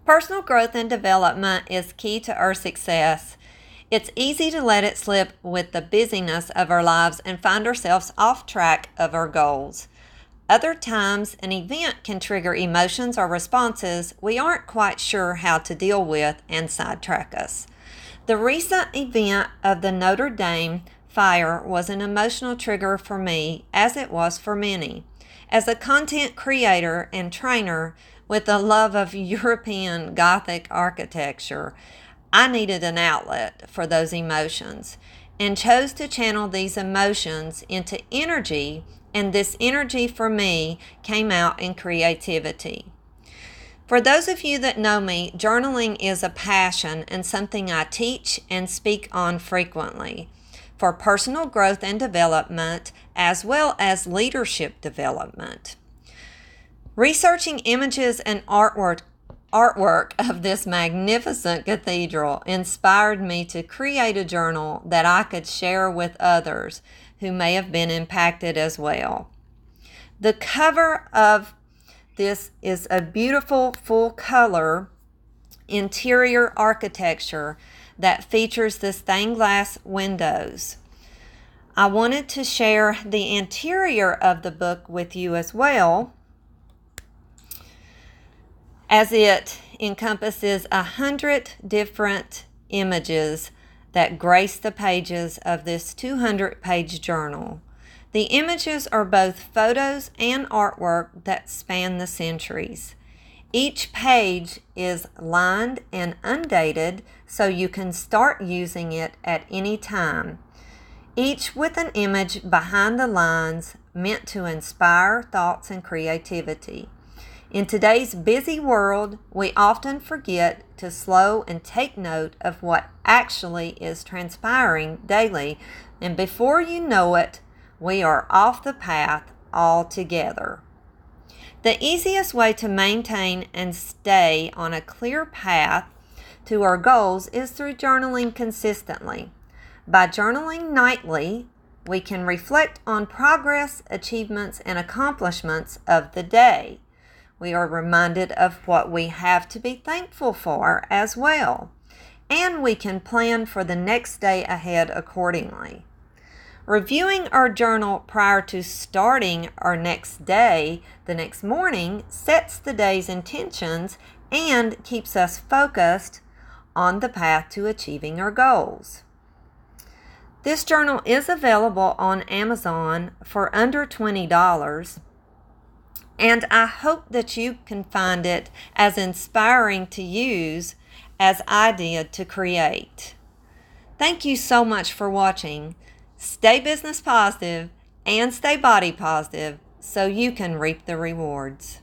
Personal growth and development is key to our success. It's easy to let it slip with the busyness of our lives and find ourselves off track of our goals. Other times, an event can trigger emotions or responses we aren't quite sure how to deal with and sidetrack us. The recent event of the Notre Dame fire was an emotional trigger for me, as it was for many. As a content creator and trainer with a love of European Gothic architecture, I needed an outlet for those emotions and chose to channel these emotions into energy, and this energy for me came out in creativity. For those of you that know me, journaling is a passion and something I teach and speak on frequently for personal growth and development as well as leadership development. Researching images and artwork of this magnificent cathedral inspired me to create a journal that I could share with others who may have been impacted as well. The cover of this is a beautiful full color interior architecture that features the stained glass windows. I wanted to share the interior of the book with you as well, as it encompasses 100 different images that grace the pages of this 200-page journal. The images are both photos and artwork that span the centuries. Each page is lined and undated, so you can start using it at any time, each with an image behind the lines meant to inspire thoughts and creativity. In today's busy world, we often forget to slow and take note of what actually is transpiring daily, and before you know it, we are off the path altogether. The easiest way to maintain and stay on a clear path to our goals is through journaling consistently. By journaling nightly, we can reflect on progress, achievements, and accomplishments of the day. We are reminded of what we have to be thankful for as well, and we can plan for the next day ahead accordingly. Reviewing our journal prior to starting our next day the next morning sets the day's intentions and keeps us focused on the path to achieving our goals. This journal is available on Amazon for under $20, and I hope that you can find it as inspiring to use as I did to create. Thank you so much for watching. Stay business positive and stay body positive so you can reap the rewards.